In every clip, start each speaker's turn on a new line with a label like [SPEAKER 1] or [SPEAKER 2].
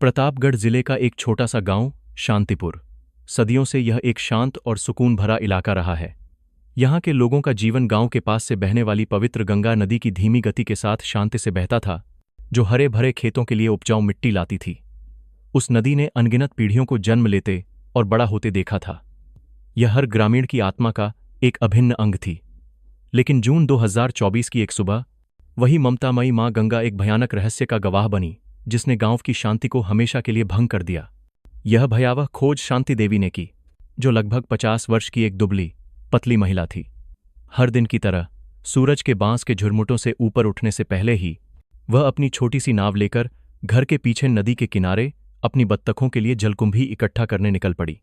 [SPEAKER 1] प्रतापगढ़ जिले का एक छोटा सा गांव शांतिपुर। सदियों से यह एक शांत और सुकून भरा इलाका रहा है। यहाँ के लोगों का जीवन गांव के पास से बहने वाली पवित्र गंगा नदी की धीमी गति के साथ शांति से बहता था, जो हरे भरे खेतों के लिए उपजाऊ मिट्टी लाती थी। उस नदी ने अनगिनत पीढ़ियों को जन्म लेते और बड़ा होते देखा था। यह हर ग्रामीण की आत्मा का एक अभिन्न अंग थी। लेकिन जून 2024 की एक सुबह वही ममतामयी मां गंगा एक भयानक रहस्य का गवाह बनी, जिसने गांव की शांति को हमेशा के लिए भंग कर दिया। यह भयावह खोज शांति देवी ने की, जो लगभग 50 वर्ष की एक दुबली पतली महिला थी। हर दिन की तरह सूरज के बांस के झुरमुटों से ऊपर उठने से पहले ही वह अपनी छोटी सी नाव लेकर घर के पीछे नदी के किनारे अपनी बत्तखों के लिए जलकुंभी इकट्ठा करने निकल पड़ी।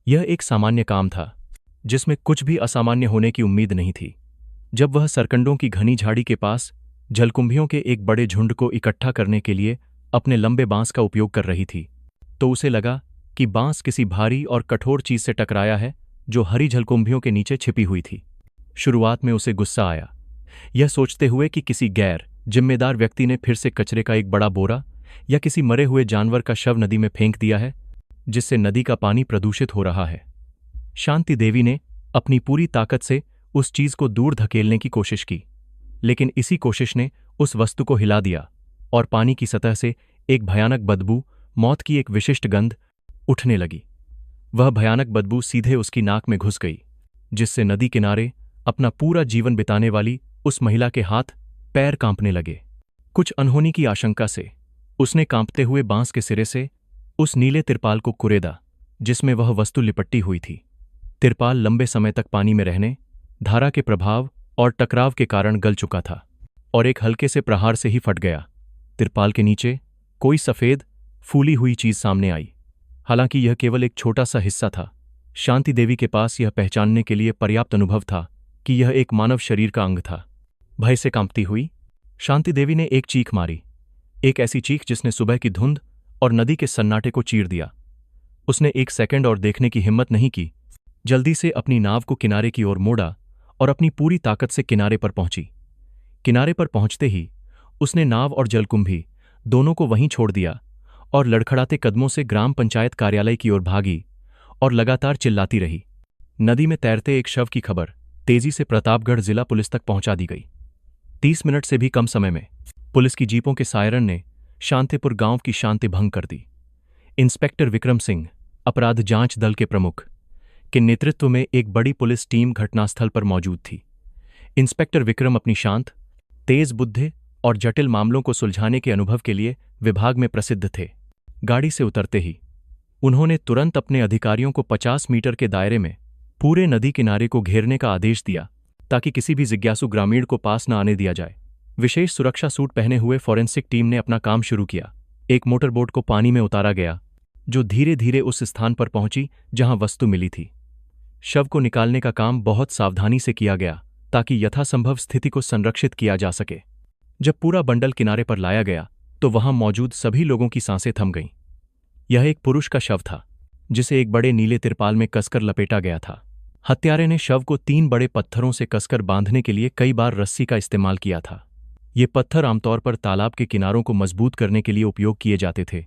[SPEAKER 1] यह एक सामान्य काम था, जिसमें कुछ भी असामान्य होने की उम्मीद नहीं थी। जब वह सरकंडों की घनी झाड़ी के पास जलकुंभियों के एक बड़े झुंड को इकट्ठा करने के लिए अपने लंबे बांस का उपयोग कर रही थी, तो उसे लगा कि बांस किसी भारी और कठोर चीज से टकराया है, जो हरी जलकुंभियों के नीचे छिपी हुई थी। शुरुआत में उसे गुस्सा आया, यह सोचते हुए कि किसी गैर जिम्मेदार व्यक्ति ने फिर से कचरे का एक बड़ा बोरा या किसी मरे हुए जानवर का शव नदी में फेंक दिया है, जिससे नदी का पानी प्रदूषित हो रहा है। शांति देवी ने अपनी पूरी ताकत से उस चीज को दूर धकेलने की कोशिश की, लेकिन इसी कोशिश ने उस वस्तु को हिला दिया और पानी की सतह से एक भयानक बदबू, मौत की एक विशिष्ट गंध उठने लगी। वह भयानक बदबू सीधे उसकी नाक में घुस गई, जिससे नदी किनारे अपना पूरा जीवन बिताने वाली उस महिला के हाथ पैर कांपने लगे। कुछ अनहोनी की आशंका से उसने कांपते हुए बांस के सिरे से उस नीले तिरपाल को कुरेदा, जिसमें वह वस्तु लिपटी हुई थी। तिरपाल लंबे समय तक पानी में रहने, धारा के प्रभाव और टकराव के कारण गल चुका था और एक हल्के से प्रहार से ही फट गया। तिरपाल के नीचे कोई सफेद फूली हुई चीज सामने आई। हालांकि यह केवल एक छोटा सा हिस्सा था, शांति देवी के पास यह पहचानने के लिए पर्याप्त अनुभव था कि यह एक मानव शरीर का अंग था। भय से कांपती हुई शांति देवी ने एक चीख मारी, एक ऐसी चीख जिसने सुबह की धुंध और नदी के सन्नाटे को चीर दिया। उसने एक सेकंड और देखने की हिम्मत नहीं की, जल्दी से अपनी नाव को किनारे की ओर मोड़ा और अपनी पूरी ताकत से किनारे पर पहुंची। किनारे पर पहुंचते ही उसने नाव और जलकुंभी दोनों को वहीं छोड़ दिया और लड़खड़ाते कदमों से ग्राम पंचायत कार्यालय की ओर भागी और लगातार चिल्लाती रही। नदी में तैरते एक शव की खबर तेजी से प्रतापगढ़ जिला पुलिस तक पहुंचा दी गई। 30 मिनट से भी कम समय में पुलिस की जीपों के सायरन ने शांतिपुर गांव की शांति भंग कर दी। इंस्पेक्टर विक्रम सिंह, अपराध जांच दल के प्रमुख, के नेतृत्व में एक बड़ी पुलिस टीम घटनास्थल पर मौजूद थी। इंस्पेक्टर विक्रम अपनी शांत, तेज बुद्धि और जटिल मामलों को सुलझाने के अनुभव के लिए विभाग में प्रसिद्ध थे। गाड़ी से उतरते ही उन्होंने तुरंत अपने अधिकारियों को 50 मीटर के दायरे में पूरे नदी किनारे को घेरने का आदेश दिया, ताकि किसी भी जिज्ञासु ग्रामीण को पास न आने दिया जाए। विशेष सुरक्षा सूट पहने हुए फॉरेंसिक टीम ने अपना काम शुरू किया। एक मोटरबोट को पानी में उतारा गया, जो धीरे धीरे उस स्थान पर पहुंची जहां वस्तु मिली थी। शव को निकालने का काम बहुत सावधानी से किया गया, ताकि यथासंभव स्थिति को संरक्षित किया जा सके। जब पूरा बंडल किनारे पर लाया गया, तो वहां मौजूद सभी लोगों की सांसें थम गईं। यह एक पुरुष का शव था, जिसे एक बड़े नीले तिरपाल में कसकर लपेटा गया था। हत्यारे ने शव को 3 बड़े पत्थरों से कसकर बांधने के लिए कई बार रस्सी का इस्तेमाल किया था। ये पत्थर आमतौर पर तालाब के किनारों को मजबूत करने के लिए उपयोग किए जाते थे,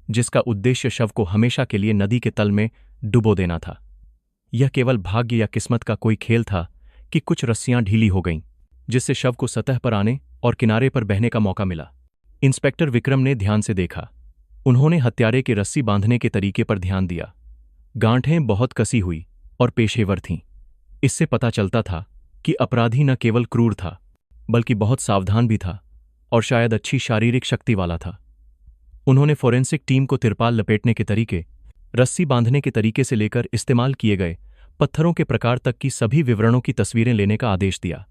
[SPEAKER 1] जिसका उद्देश्य शव को हमेशा के लिए नदी के तल में डुबो देना था। यह केवल भाग्य या किस्मत का कोई खेल था कि कुछ रस्सियां ढीली हो गईं, जिससे शव को सतह पर आने और किनारे पर बहने का मौका मिला। इंस्पेक्टर विक्रम ने ध्यान से देखा। उन्होंने हत्यारे के रस्सी बांधने के तरीके पर ध्यान दिया। गांठें बहुत कसी हुई और पेशेवर थीं। इससे पता चलता था कि अपराधी न केवल क्रूर था, बल्कि बहुत सावधान भी था और शायद अच्छी शारीरिक शक्ति वाला था। उन्होंने फोरेंसिक टीम को तिरपाल लपेटने के तरीके, रस्सी बांधने के तरीके से लेकर इस्तेमाल किए गए पत्थरों के प्रकार तक की सभी विवरणों की तस्वीरें लेने का आदेश दिया।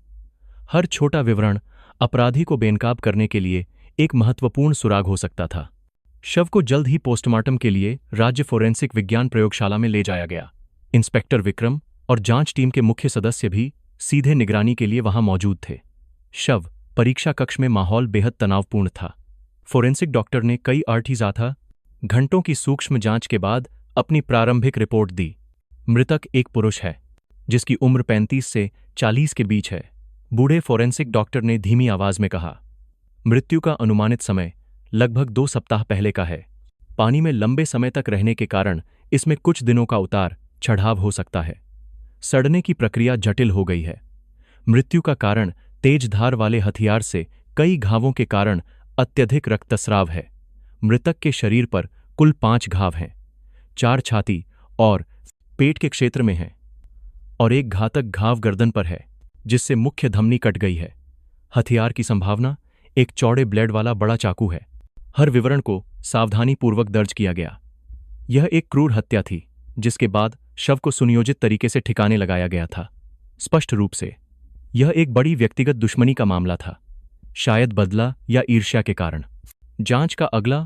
[SPEAKER 1] हर छोटा विवरण अपराधी को बेनकाब करने के लिए एक महत्वपूर्ण सुराग हो सकता था। शव को जल्द ही पोस्टमार्टम के लिए राज्य फोरेंसिक विज्ञान प्रयोगशाला में ले जाया गया। इंस्पेक्टर विक्रम और जांच टीम के मुख्य सदस्य भी सीधे निगरानी के लिए वहां मौजूद थे। शव परीक्षा कक्ष में माहौल बेहद तनावपूर्ण था। फोरेंसिक डॉक्टर ने कई 8 घंटों की सूक्ष्म जांच के बाद अपनी प्रारंभिक रिपोर्ट दी। मृतक एक पुरुष है, जिसकी उम्र 35 से 40 के बीच है। बूढ़े फोरेंसिक डॉक्टर ने धीमी आवाज में कहा, मृत्यु का अनुमानित समय लगभग 2 सप्ताह पहले का है। पानी में लंबे समय तक रहने के कारण इसमें कुछ दिनों का उतार चढ़ाव हो सकता है। सड़ने की प्रक्रिया जटिल हो गई है। मृत्यु का कारण तेज धार वाले हथियार से कई घावों के कारण अत्यधिक रक्तस्राव है। मृतक के शरीर पर कुल 5 घाव हैं, 4 छाती और पेट के क्षेत्र में हैं और एक घातक घाव गर्दन पर है, जिससे मुख्य धमनी कट गई है। हथियार की संभावना एक चौड़े ब्लेड वाला बड़ा चाकू है। हर विवरण को सावधानीपूर्वक दर्ज किया गया। यह एक क्रूर हत्या थी, जिसके बाद शव को सुनियोजित तरीके से ठिकाने लगाया गया था। स्पष्ट रूप से यह एक बड़ी व्यक्तिगत दुश्मनी का मामला था, शायद बदला या ईर्ष्या के कारण। जांच का अगला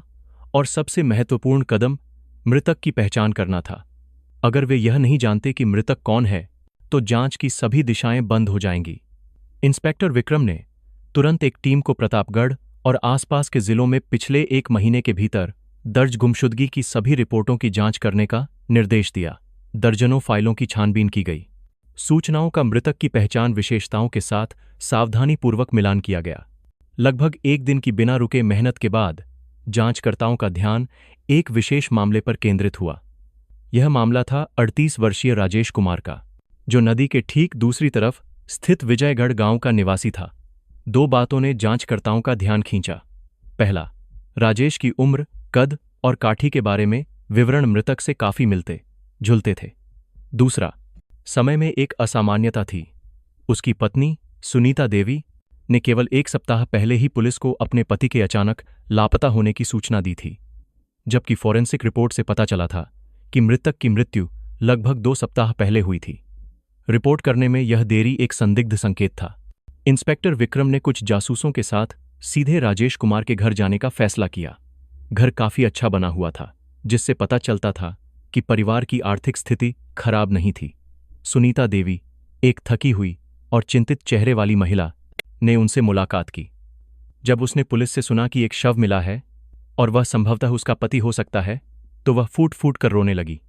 [SPEAKER 1] और सबसे महत्वपूर्ण कदम मृतक की पहचान करना था। अगर वे यह नहीं जानते कि मृतक कौन है, तो जांच की सभी दिशाएं बंद हो जाएंगी। इंस्पेक्टर विक्रम ने तुरंत एक टीम को प्रतापगढ़ और आसपास के जिलों में पिछले 1 महीने के भीतर दर्ज गुमशुदगी की सभी रिपोर्टों की जांच करने का निर्देश दिया। दर्जनों फाइलों की छानबीन की गई। सूचनाओं का मृतक की पहचान विशेषताओं के साथ सावधानीपूर्वक मिलान किया गया। लगभग 1 दिन की बिना रुके मेहनत के बाद जांचकर्ताओं का ध्यान एक विशेष मामले पर केंद्रित हुआ। यह मामला था 38 वर्षीय राजेश कुमार का, जो नदी के ठीक दूसरी तरफ स्थित विजयगढ़ गांव का निवासी था। 2 बातों ने जांचकर्ताओं का ध्यान खींचा। पहला, राजेश की उम्र, कद और काठी के बारे में विवरण मृतक से काफी मिलते जुलते थे। दूसरा, समय में एक असामान्यता थी। उसकी पत्नी सुनीता देवी ने केवल 1 सप्ताह पहले ही पुलिस को अपने पति के अचानक लापता होने की सूचना दी थी, जबकि फॉरेंसिक रिपोर्ट से पता चला था कि मृतक की मृत्यु लगभग 2 सप्ताह पहले हुई थी। रिपोर्ट करने में यह देरी एक संदिग्ध संकेत था। इंस्पेक्टर विक्रम ने कुछ जासूसों के साथ सीधे राजेश कुमार के घर जाने का फैसला किया। घर काफी अच्छा बना हुआ था, जिससे पता चलता था कि परिवार की आर्थिक स्थिति खराब नहीं थी। सुनीता देवी, एक थकी हुई और चिंतित चेहरे वाली महिला, ने उनसे मुलाकात की। जब उसने पुलिस से सुना कि एक शव मिला है और वह संभवतः उसका पति हो सकता है, तो वह फूट फूट कर रोने लगी।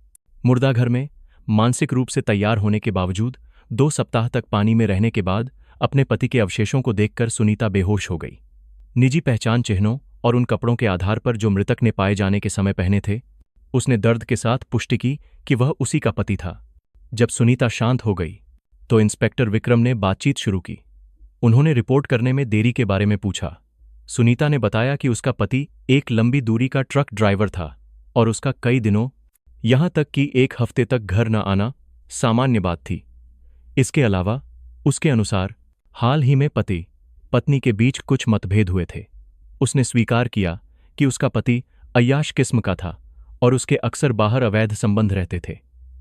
[SPEAKER 1] मुर्दा घर में मानसिक रूप से तैयार होने के बावजूद 2 सप्ताह तक पानी में रहने के बाद अपने पति के अवशेषों को देखकर सुनीता बेहोश हो गई। निजी पहचान चिन्हों और उन कपड़ों के आधार पर जो मृतक ने पाए जाने के समय पहने थे, उसने दर्द के साथ पुष्टि की कि वह उसी का पति था। जब सुनीता शांत हो गई, तो इंस्पेक्टर विक्रम ने बातचीत शुरू की। उन्होंने रिपोर्ट करने में देरी के बारे में पूछा। सुनीता ने बताया कि उसका पति एक लंबी दूरी का ट्रक ड्राइवर था और उसका कई दिनों, यहां तक कि 1 हफ्ते तक घर न आना सामान्य बात थी। इसके अलावा उसके अनुसार हाल ही में पति पत्नी के बीच कुछ मतभेद हुए थे। उसने स्वीकार किया कि उसका पति अय्याश किस्म का था और उसके अक्सर बाहर अवैध संबंध रहते थे।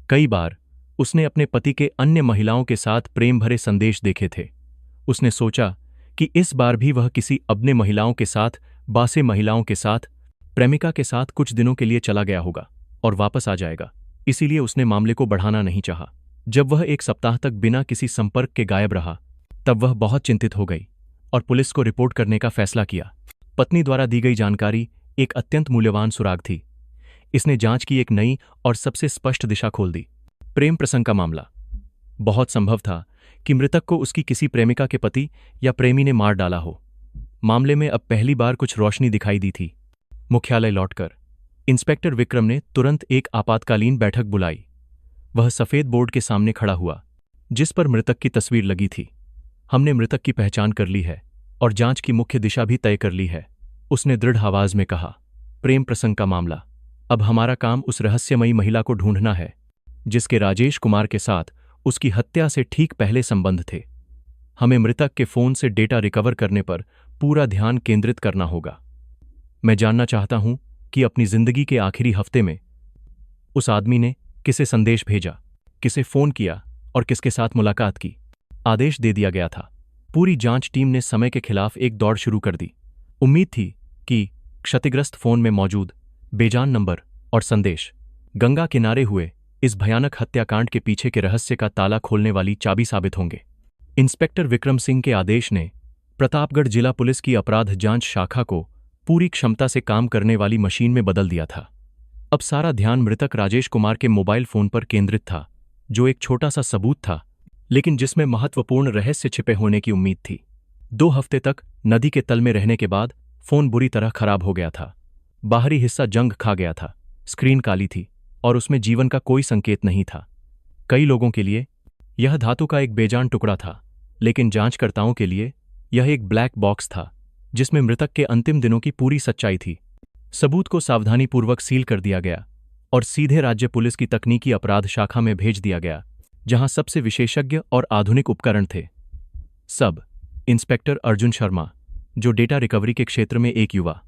[SPEAKER 1] कई बार उसने अपने पति के अन्य महिलाओं के साथ प्रेम भरे संदेश देखे थे। उसने सोचा कि इस बार भी वह किसी अपने महिलाओं के साथ, बासे महिलाओं के साथ, प्रेमिका के साथ कुछ दिनों के लिए चला गया होगा और वापस आ जाएगा। इसीलिए उसने मामले को बढ़ाना नहीं चाहा। जब वह 1 सप्ताह तक बिना किसी संपर्क के गायब रहा, तब वह बहुत चिंतित हो गई और पुलिस को रिपोर्ट करने का फैसला किया। पत्नी द्वारा दी गई जानकारी एक अत्यंत मूल्यवान सुराग थी। इसने जांच की एक नई और सबसे स्पष्ट दिशा खोल दी। प्रेम प्रसंग का मामला। बहुत संभव था कि मृतक को उसकी किसी प्रेमिका के पति या प्रेमी ने मार डाला हो। मामले में अब पहली बार कुछ रोशनी दिखाई दी थी। मुख्यालय लौटकर इंस्पेक्टर विक्रम ने तुरंत एक आपातकालीन बैठक बुलाई। वह सफेद बोर्ड के सामने खड़ा हुआ, जिस पर मृतक की तस्वीर लगी थी। हमने मृतक की पहचान कर ली है और जांच की मुख्य दिशा भी तय कर ली है, उसने दृढ़ आवाज में कहा। प्रेम प्रसंग का मामला। अब हमारा काम उस रहस्यमयी महिला को ढूंढना है, जिसके राजेश कुमार के साथ उसकी हत्या से ठीक पहले संबंध थे। हमें मृतक के फोन से डेटा रिकवर करने पर पूरा ध्यान केंद्रित करना होगा। मैं जानना चाहता हूं कि अपनी जिंदगी के आखिरी हफ्ते में उस आदमी ने किसे संदेश भेजा, किसे फोन किया और किसके साथ मुलाकात की। आदेश दे दिया गया था। पूरी जांच टीम ने समय के खिलाफ एक दौड़ शुरू कर दी। उम्मीद थी कि क्षतिग्रस्त फोन में मौजूद बेजान नंबर और संदेश गंगा किनारे हुए इस भयानक हत्याकांड के पीछे के रहस्य का ताला खोलने वाली चाबी साबित होंगे। इंस्पेक्टर विक्रम सिंह के आदेश ने प्रतापगढ़ जिला पुलिस की अपराध जांच शाखा को पूरी क्षमता से काम करने वाली मशीन में बदल दिया था। अब सारा ध्यान मृतक राजेश कुमार के मोबाइल फोन पर केंद्रित था, जो एक छोटा सा सबूत था, लेकिन जिसमें महत्वपूर्ण रहस्य छिपे होने की उम्मीद थी। 2 हफ्ते तक नदी के तल में रहने के बाद फोन बुरी तरह खराब हो गया था। बाहरी हिस्सा जंग खा गया था, स्क्रीन काली थी और उसमें जीवन का कोई संकेत नहीं था। कई लोगों के लिए यह धातु का एक बेजान टुकड़ा था, लेकिन जांचकर्ताओं के लिए यह एक ब्लैक बॉक्स था जिसमें मृतक के अंतिम दिनों की पूरी सच्चाई थी। सबूत को सावधानीपूर्वक सील कर दिया गया और सीधे राज्य पुलिस की तकनीकी अपराध शाखा में भेज दिया गया, जहां सबसे विशेषज्ञ और आधुनिक उपकरण थे। सब इंस्पेक्टर अर्जुन शर्मा, जो डेटा रिकवरी के क्षेत्र में एक युवा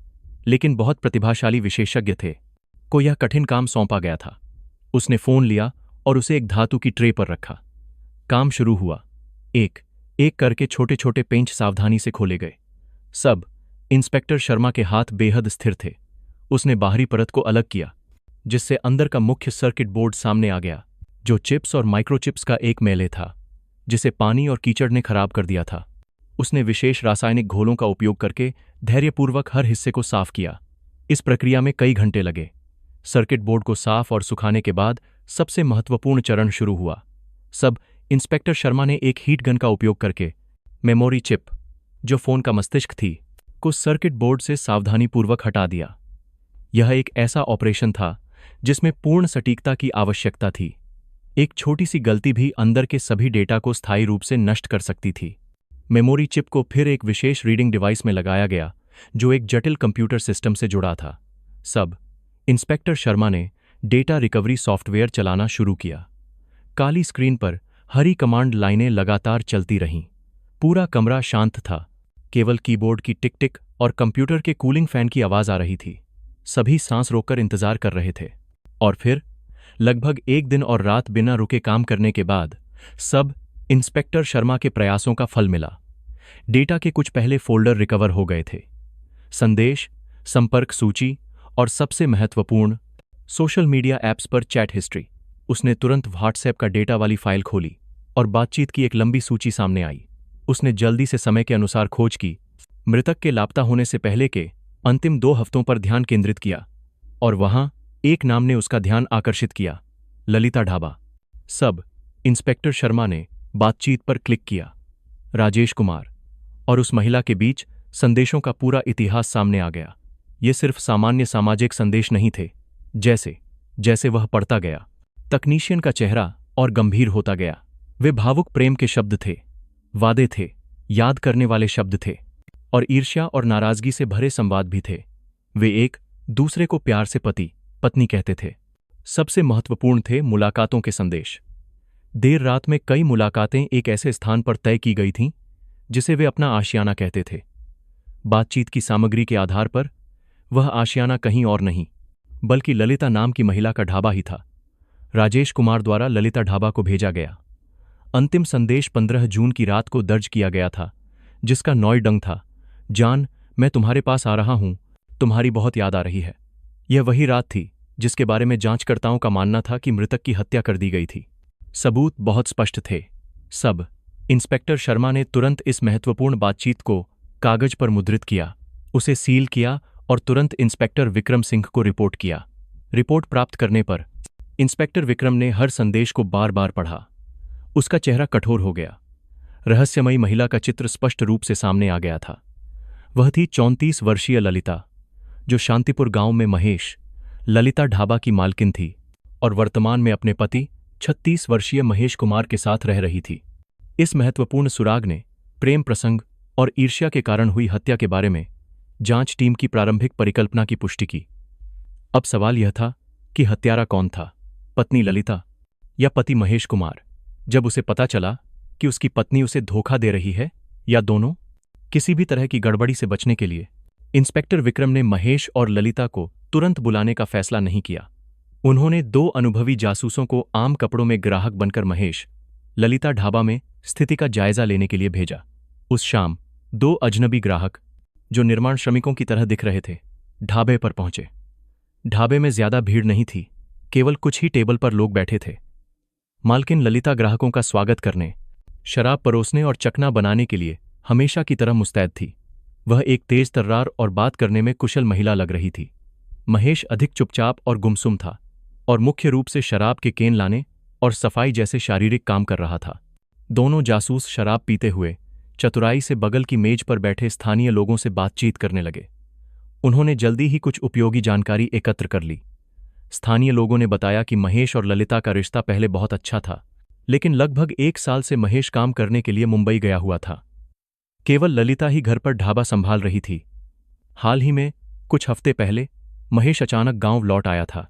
[SPEAKER 1] लेकिन बहुत प्रतिभाशाली विशेषज्ञ थे, को यह कठिन काम सौंपा गया था। उसने फोन लिया और उसे एक धातु की ट्रे पर रखा। काम शुरू हुआ। एक एक करके छोटे छोटे पेंच सावधानी से खोले गए। सब इंस्पेक्टर शर्मा के हाथ बेहद स्थिर थे। उसने बाहरी परत को अलग किया, जिससे अंदर का मुख्य सर्किट बोर्ड सामने आ गया, जो चिप्स और माइक्रोचिप्स का एक मेले था, जिसे पानी और कीचड़ ने खराब कर दिया था। उसने विशेष रासायनिक घोलों का उपयोग करके धैर्यपूर्वक हर हिस्से को साफ किया। इस प्रक्रिया में कई घंटे लगे। सर्किट बोर्ड को साफ और सुखाने के बाद सबसे महत्वपूर्ण चरण शुरू हुआ। सब इंस्पेक्टर शर्मा ने एक हीट गन का उपयोग करके मेमोरी चिप, जो फोन का मस्तिष्क थी, को सर्किट बोर्ड से सावधानीपूर्वक हटा दिया। यह एक ऐसा ऑपरेशन था जिसमें पूर्ण सटीकता की आवश्यकता थी। एक छोटी सी गलती भी अंदर के सभी डेटा को स्थायी रूप से नष्ट कर सकती थी। मेमोरी चिप को फिर एक विशेष रीडिंग डिवाइस में लगाया गया, जो एक जटिल कंप्यूटर सिस्टम से जुड़ा था। सब इंस्पेक्टर शर्मा ने डेटा रिकवरी सॉफ्टवेयर चलाना शुरू किया। काली स्क्रीन पर हरी कमांड लाइनें लगातार चलती रहीं। पूरा कमरा शांत था, केवल कीबोर्ड की टिक टिक और कंप्यूटर के कूलिंग फैन की आवाज आ रही थी। सभी सांस रोककर इंतजार कर रहे थे। और फिर लगभग एक दिन और रात बिना रुके काम करने के बाद सब इंस्पेक्टर शर्मा के प्रयासों का फल मिला। डेटा के कुछ पहले फोल्डर रिकवर हो गए थे। संदेश, संपर्क सूची और सबसे महत्वपूर्ण, सोशल मीडिया ऐप्स पर चैट हिस्ट्री। उसने तुरंत व्हाट्सएप का डेटा वाली फाइल खोली और बातचीत की एक लंबी सूची सामने आई। उसने जल्दी से समय के अनुसार खोज की, मृतक के लापता होने से पहले के अंतिम 2 हफ्तों पर ध्यान केंद्रित किया, और वहां एक नाम ने उसका ध्यान आकर्षित किया, ललिता ढाबा। सब इंस्पेक्टर शर्मा ने बातचीत पर क्लिक किया। राजेश कुमार और उस महिला के बीच संदेशों का पूरा इतिहास सामने आ गया। ये सिर्फ सामान्य सामाजिक संदेश नहीं थे। जैसे जैसे वह पढ़ता गया, तकनीशियन का चेहरा और गंभीर होता गया। वे भावुक प्रेम के शब्द थे, वादे थे, याद करने वाले शब्द थे, और ईर्ष्या और नाराजगी से भरे संवाद भी थे। वे एक दूसरे को प्यार से पति पत्नी कहते थे। सबसे महत्वपूर्ण थे मुलाकातों के संदेश। देर रात में कई मुलाकातें एक ऐसे स्थान पर तय की गई थीं जिसे वे अपना आशियाना कहते थे। बातचीत की सामग्री के आधार पर वह आशियाना कहीं और नहीं बल्कि ललिता नाम की महिला का ढाबा ही था। राजेश कुमार द्वारा ललिता ढाबा को भेजा गया अंतिम संदेश 15 जून की रात को दर्ज किया गया था, जिसका नॉय डंग था, जान, मैं तुम्हारे पास आ रहा हूं, तुम्हारी बहुत याद आ रही है। यह वही रात थी जिसके बारे में जांचकर्ताओं का मानना था कि मृतक की हत्या कर दी गई थी। सबूत बहुत स्पष्ट थे। सब इंस्पेक्टर शर्मा ने तुरंत इस महत्वपूर्ण बातचीत को कागज पर मुद्रित किया, उसे सील किया और तुरंत इंस्पेक्टर विक्रम सिंह को रिपोर्ट किया। रिपोर्ट प्राप्त करने पर इंस्पेक्टर विक्रम ने हर संदेश को बार बार पढ़ा। उसका चेहरा कठोर हो गया। रहस्यमयी महिला का चित्र स्पष्ट रूप से सामने आ गया था। वह थी 34 वर्षीय ललिता, जो शांतिपुर गांव में महेश ललिता ढाबा की मालकिन थी और वर्तमान में अपने पति 36 वर्षीय महेश कुमार के साथ रह रही थी। इस महत्वपूर्ण सुराग ने प्रेम प्रसंग और ईर्ष्या के कारण हुई हत्या के बारे में जांच टीम की प्रारंभिक परिकल्पना की पुष्टि की। अब सवाल यह था कि हत्यारा कौन था, पत्नी ललिता या पति महेश कुमार? जब उसे पता चला कि उसकी पत्नी उसे धोखा दे रही है, या दोनों? किसी भी तरह की गड़बड़ी से बचने के लिए इंस्पेक्टर विक्रम ने महेश और ललिता को तुरंत बुलाने का फैसला नहीं किया। उन्होंने 2 अनुभवी जासूसों को आम कपड़ों में ग्राहक बनकर महेश ललिता ढाबा में स्थिति का जायजा लेने के लिए भेजा। उस शाम 2 अजनबी ग्राहक, जो निर्माण श्रमिकों की तरह दिख रहे थे, ढाबे पर पहुंचे। ढाबे में ज्यादा भीड़ नहीं थी, केवल कुछ ही टेबल पर लोग बैठे थे। मालकिन ललिता ग्राहकों का स्वागत करने, शराब परोसने और चखना बनाने के लिए हमेशा की तरह मुस्तैद थी। वह एक तेज तर्रार और बात करने में कुशल महिला लग रही थी। महेश अधिक चुपचाप और गुमसुम था और मुख्य रूप से शराब के केन लाने और सफाई जैसे शारीरिक काम कर रहा था। दोनों जासूस शराब पीते हुए चतुराई से बगल की मेज पर बैठे स्थानीय लोगों से बातचीत करने लगे। उन्होंने जल्दी ही कुछ उपयोगी जानकारी एकत्र कर ली। स्थानीय लोगों ने बताया कि महेश और ललिता का रिश्ता पहले बहुत अच्छा था, लेकिन लगभग 1 साल से महेश काम करने के लिए मुंबई गया हुआ था। केवल ललिता ही घर पर ढाबा संभाल रही थी। हाल ही में कुछ हफ्ते पहले महेश अचानक गांव लौट आया था,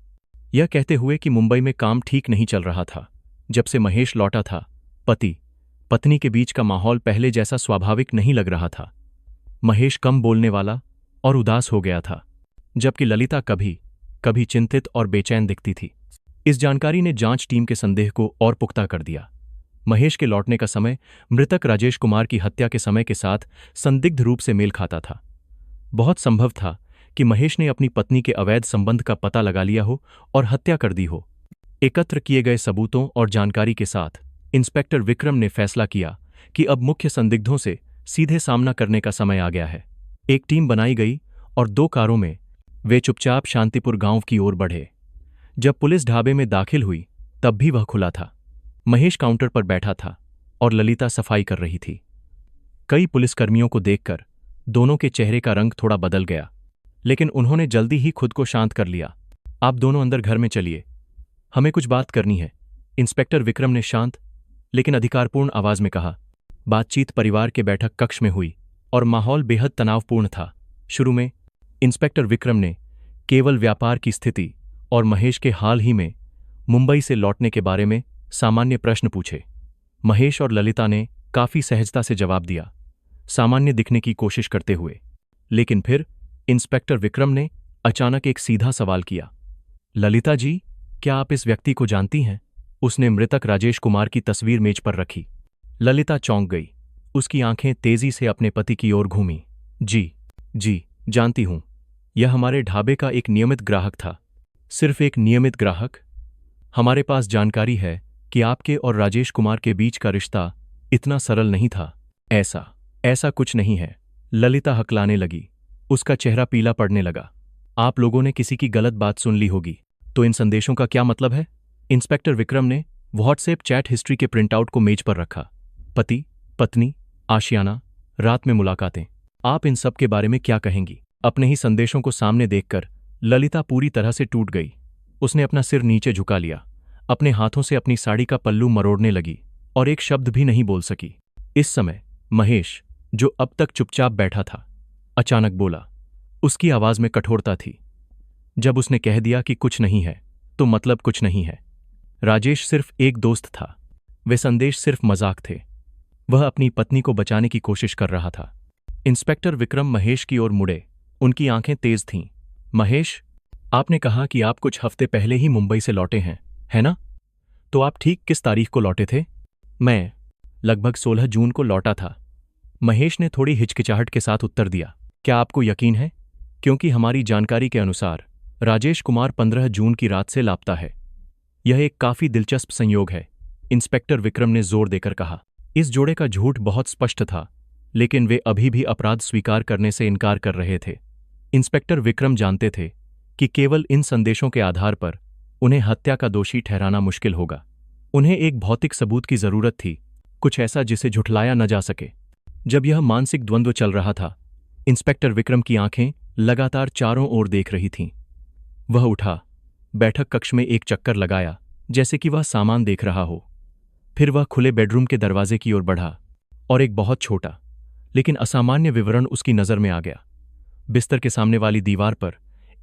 [SPEAKER 1] यह कहते हुए कि मुंबई में काम ठीक नहीं चल रहा था। जब से महेश लौटा था, पति पत्नी के बीच का माहौल पहले जैसा स्वाभाविक नहीं लग रहा था। महेश कम बोलने वाला और उदास हो गया था, जबकि ललिता कभी कभी चिंतित और बेचैन दिखती थी। इस जानकारी ने जांच टीम के संदेह को और पुख्ता कर दिया। महेश के लौटने का समय मृतक राजेश कुमार की हत्या के समय के साथ संदिग्ध रूप से मेल खाता था। बहुत संभव था कि महेश ने अपनी पत्नी के अवैध संबंध का पता लगा लिया हो और हत्या कर दी हो। एकत्र किए गए सबूतों और जानकारी के साथ इंस्पेक्टर विक्रम ने फैसला किया कि अब मुख्य संदिग्धों से सीधे सामना करने का समय आ गया है। एक टीम बनाई गई और 2 कारों में वे चुपचाप शांतिपुर गांव की ओर बढ़े। जब पुलिस ढाबे में दाखिल हुई तब भी वह खुला था। महेश काउंटर पर बैठा था और ललिता सफाई कर रही थी। कई पुलिसकर्मियों को देखकर दोनों के चेहरे का रंग थोड़ा बदल गया, लेकिन उन्होंने जल्दी ही खुद को शांत कर लिया। आप दोनों अंदर घर में चलिए, हमें कुछ बात करनी है, इंस्पेक्टर विक्रम ने शांत लेकिन अधिकारपूर्ण आवाज में कहा। बातचीत परिवार के बैठक कक्ष में हुई और माहौल बेहद तनावपूर्ण था। शुरू में इंस्पेक्टर विक्रम ने केवल व्यापार की स्थिति और महेश के हाल ही में मुंबई से लौटने के बारे में सामान्य प्रश्न पूछे। महेश और ललिता ने काफी सहजता से जवाब दिया, सामान्य दिखने की कोशिश करते हुए। लेकिन फिर इंस्पेक्टर विक्रम ने अचानक एक सीधा सवाल किया। ललिता जी, क्या आप इस व्यक्ति को जानती हैं? उसने मृतक राजेश कुमार की तस्वीर मेज पर रखी। ललिता चौंक गई। उसकी आंखें तेजी से अपने पति की ओर घूमीं। जी, जानती हूं। यह हमारे ढाबे का एक नियमित ग्राहक था। सिर्फ एक नियमित ग्राहक? हमारे पास जानकारी है कि आपके और राजेश कुमार के बीच का रिश्ता इतना सरल नहीं था। ऐसा कुछ नहीं है। ललिता हकलाने लगी। उसका चेहरा पीला पड़ने लगा। आप लोगों ने किसी की गलत बात सुन ली होगी। तो इन संदेशों का क्या मतलब है? इंस्पेक्टर विक्रम ने व्हाट्सएप चैट हिस्ट्री के प्रिंटआउट को मेज पर रखा। पति, पत्नी, आशियाना, रात में मुलाकातें। आप इन सब के बारे में क्या कहेंगी? अपने ही संदेशों को सामने देखकर ललिता पूरी तरह से टूट गई। उसने अपना सिर नीचे झुका लिया, अपने हाथों से अपनी साड़ी का पल्लू मरोड़ने लगी और एक शब्द भी नहीं बोल सकी। इस समय महेश, जो अब तक चुपचाप बैठा था, अचानक बोला। उसकी आवाज में कठोरता थी। जब उसने कह दिया कि कुछ नहीं है, तो मतलब कुछ नहीं है। राजेश सिर्फ एक दोस्त था। वे संदेश सिर्फ मजाक थे। वह अपनी पत्नी को बचाने की कोशिश कर रहा था। इंस्पेक्टर विक्रम महेश की ओर मुड़े। उनकी आंखें तेज थीं। महेश, आपने कहा कि आप कुछ हफ्ते पहले ही मुंबई से लौटे हैं, है ना? तो आप ठीक किस तारीख को लौटे थे? मैं लगभग 16 जून को लौटा था। महेश ने थोड़ी हिचकिचाहट के साथ उत्तर दिया। क्या आपको यकीन है? क्योंकि हमारी जानकारी के अनुसार राजेश कुमार 15 जून की रात से लापता है। यह एक काफी दिलचस्प संयोग है, इंस्पेक्टर विक्रम ने जोर देकर कहा। इस जोड़े का झूठ बहुत स्पष्ट था, लेकिन वे अभी भी अपराध स्वीकार करने से इनकार कर रहे थे। इंस्पेक्टर विक्रम जानते थे कि केवल इन संदेशों के आधार पर उन्हें हत्या का दोषी ठहराना मुश्किल होगा। उन्हें एक भौतिक सबूत की जरूरत थी, कुछ ऐसा जिसे झुठलाया न जा सके। जब यह मानसिक द्वंद्व चल रहा था, इंस्पेक्टर विक्रम की आंखें लगातार चारों ओर देख रही थीं। वह उठा, बैठक कक्ष में एक चक्कर लगाया, जैसे कि वह सामान देख रहा हो। फिर वह खुले बेडरूम के दरवाजे की ओर बढ़ा और एक बहुत छोटा लेकिन असामान्य विवरण उसकी नजर में आ गया। बिस्तर के सामने वाली दीवार पर